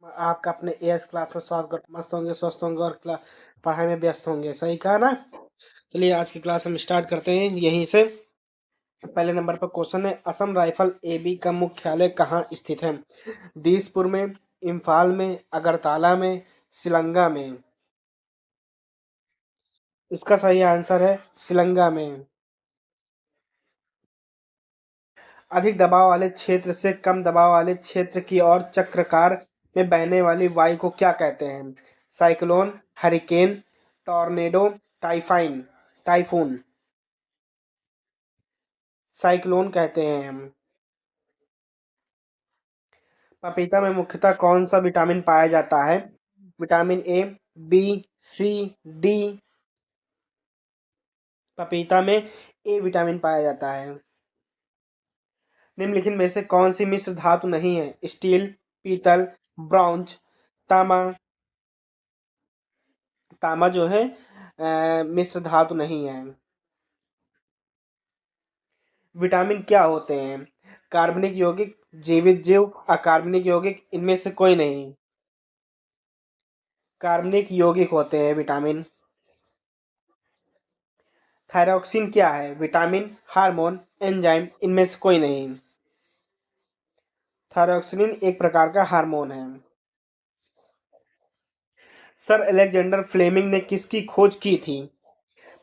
आपका अपने as class में स्वागत। मस्त होंगे, स्वस्थ होंगे और पढ़ाई में व्यस्त होंगे। सही कहा ना। चलिए आज की क्लास हम स्टार्ट करते हैं यहीं से। पहले नंबर पर क्वेश्चन है, असम राइफल एबी का मुख्यालय कहाँ स्थित है? दिसपुर में, इम्फाल में, अगरतला में, शिलंगा में। इसका सही आंसर है शिलंगा में। अधिक दबाव वाले क्षेत्र से कम दबाव वाले क्षेत्र की ओर चक्राकार में बहने वाली वायु को क्या कहते हैं? Cyclone, hurricane, tornado, typhoon. Cyclone कहते हैं हम। पपीता में मुख्यतः कौन सा विटामिन पाया जाता है? Vitamin A, B, C, D. पपीता में ए विटामिन पाया जाता है। निम्नलिखित में से कौन सी मिश्र धातु नहीं है? स्टील, पीतल, ब्रॉन्ज, तांबा। तांबा जो है मिश्र धातु नहीं है। विटामिन क्या होते हैं? कार्बनिक यौगिक, जीवित जीव, अकार्बनिक यौगिक, इनमें से कोई नहीं। कार्बनिक यौगिक होते हैं विटामिन। थायरॉक्सिन क्या है? विटामिन, हार्मोन, एंजाइम, इनमें से कोई नहीं। थायरॉक्सिन एक प्रकार का हार्मोन है। सर अलेक्जेंडर फ्लेमिंग ने किसकी खोज की थी?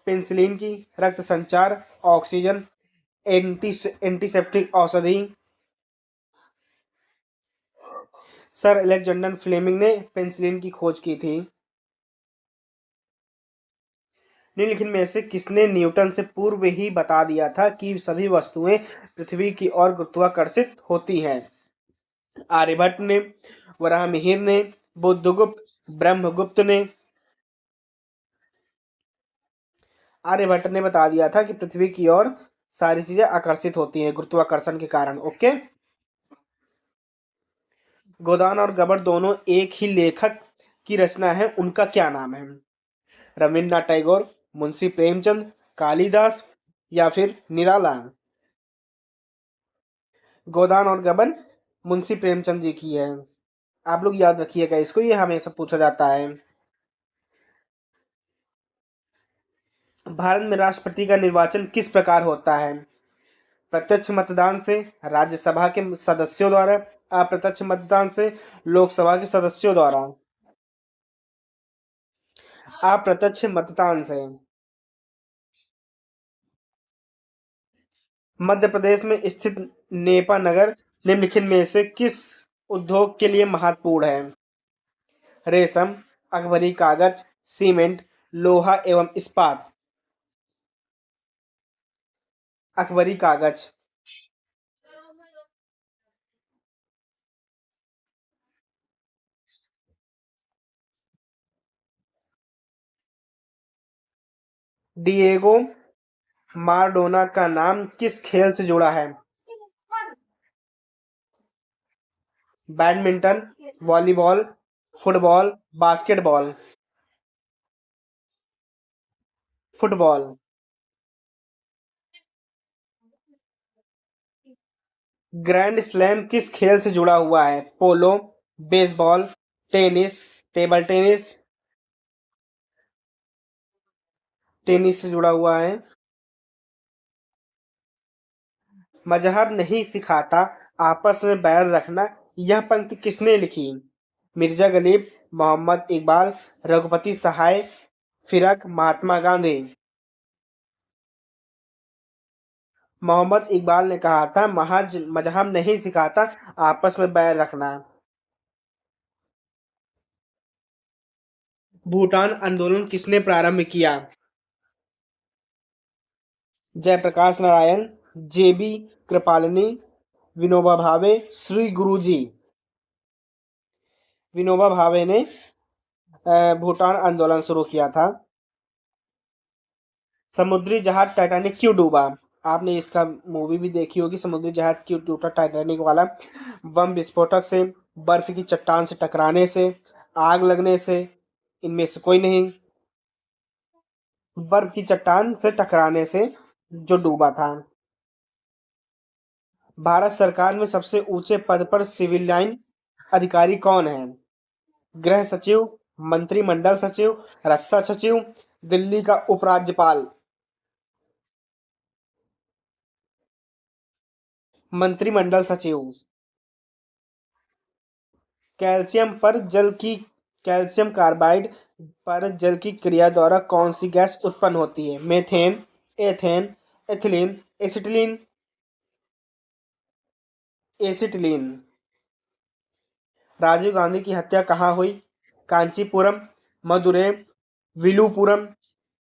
पेनिसिलिन की, रक्त संचार, ऑक्सीजन, एंटीसेप्टिक औषधि। सर अलेक्जेंडर फ्लेमिंग ने पेनिसिलिन की खोज की थी। निम्नलिखित में से किसने न्यूटन से पूर्व ही बता दिया था कि सभी वस्तुएं पृथ्वी की ओर गुरुत्वाकर्षित होती हैं? आर्यभट्ट ने, वराहमिहिर ने, बुद्धगुप्त, ब्रह्मगुप्त ने। आर्यभट्ट ने बता दिया था कि पृथ्वी की ओर सारी चीजें आकर्षित होती हैं गुरुत्वाकर्षण के कारण। ओके। गोदान और गबन दोनों एक ही लेखक की रचना है, उनका क्या नाम है? रविन्द्रनाथ टैगोर, मुंशी प्रेमचंद, कालिदास या फिर निराला। गोदान और गबन मुंशी प्रेमचंद जी की है। आप लोग याद रखिएगा इसको, ये हमेशा पूछा जाता है। भारत में राष्ट्रपति का निर्वाचन किस प्रकार होता है? प्रत्यक्ष मतदान से, राज्यसभा के सदस्यों द्वारा, अप्रत्यक्ष मतदान से, लोकसभा के सदस्यों द्वारा। अप्रत्यक्ष मतदान से। मध्य प्रदेश में स्थित नेपा नगर निम्नलिखित में से किस उद्योग के लिए महत्वपूर्ण है? रेशम, अकबरी कागज, सीमेंट, लोहा एवं इस्पात। अकबरी कागज। डिएगो माराडोना का नाम किस खेल से जुड़ा है? Badminton, volleyball, football, basketball. Football. Grand slam किस खेल से जुड़ा हुआ है? Polo, baseball, tennis, table tennis. Tennis से जुड़ा हुआ है। मजहब नहीं सिखाता, आपस में बैर रखना, यह पंक्ति किसने लिखी? मिर्जा गलीब, मोहम्मद इकबाल, रघुपति सहाय, फिरक, महात्मा गांधी। मोहम्मद इकबाल ने कहा था महज मजहब नहीं सिखाता, आपस में बैर रखना। भूटान आंदोलन किसने प्रारंभ किया? जयप्रकाश नारायण, जेबी कृपलानी, विनोबा भावे, श्री गुरुजी। विनोबा भावे ने भूटान आंदोलन शुरू किया था। समुद्री जहाज टाइटैनिक क्यों डूबा? आपने इसका मूवी भी देखी होगी, समुद्री जहाज क्यों टूटा टाइटैनिक वाला? बम विस्फोटक से, बर्फ की चट्टान से टकराने से, आग लगने से, इनमें से कोई नहीं। बर्फ की चट्टान से टकराने से जो डूबा था। भारत सरकार में सबसे ऊंचे पद पर सिविल लाइन अधिकारी कौन है? गृह सचिव, मंत्रिमंडल सचिव, रक्षा सचिव, दिल्ली का उपराज्यपाल। मंत्रिमंडल सचिव। कैल्शियम पर जल की कैल्शियम कार्बाइड पर जल की क्रिया द्वारा कौन सी गैस उत्पन्न होती है? Methane, ethane, ethylene, acetylene. Acetylene. Rajiv Gandhi की हत्या कहाँ हुई? कांचीपुरम, मदुरै, विलुपुरम,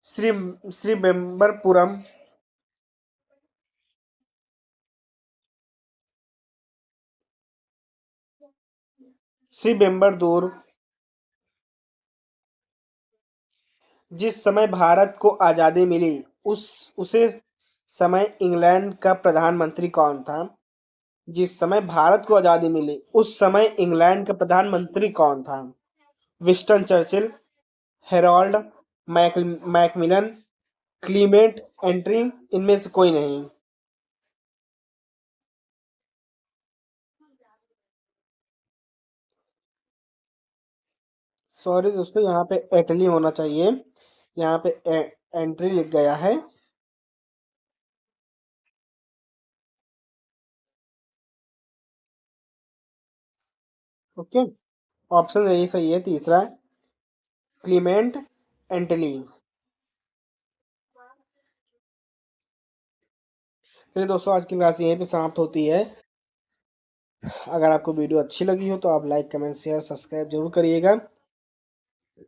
श्री श्रीबेम्बरपुरम। श्रीबेम्बरदूर। जिस समय भारत को आजादी मिली उस उसे समय इंग्लैंड का प्रधानमंत्री कौन था? जिस समय भारत को आजादी मिली उस समय इंग्लैंड का प्रधानमंत्री कौन था? Winston Churchill, Harold Macmillan, Clement entry, इनमें से कोई नहीं। सॉरी दोस्तों, यहाँ पे एटली होना चाहिए। यहाँ पे एंट्री लिख गया है। ओके, ऑप्शन यही सही है, तीसरा क्लीमेंट एंटली। चलिए दोस्तों, आज की क्लास यहीं पे समाप्त होती है। अगर आपको वीडियो अच्छी लगी हो तो आप लाइक कमेंट शेयर सब्सक्राइब जरूर करिएगा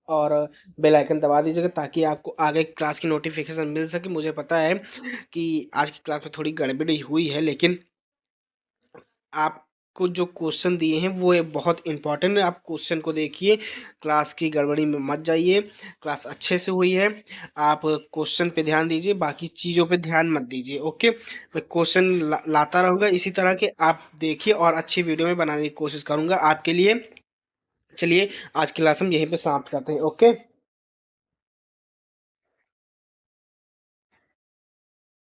और बेल आइकन दबा दीजिएगा ताकि आपको आगे क्लास की नोटिफिकेशन मिल सके। मुझे पता है कि आज की क्लास में थोड़ी गड़बड़ी हुई है, लेकिन आपको जो क्वेश्चन दिए हैं वो ये बहुत इंपॉर्टेंट है। आप क्वेश्चन को देखिए, क्लास की गड़बड़ी में मत जाइए। क्लास अच्छे से हुई है, आप क्वेश्चन पे ध्यान दीजिए, बाकी चीज़ों पे ध्यान मत दीजिए। ओके, मैं क्वेश्चन लाता रहूँगा इसी तरह के, आप देखिए और अच्छी वीडियो में बनाने की कोशिश करूँगा आपके लिए। चलिए, आज की क्लास हम यहीं पे समाप्त करते हैं। ओके।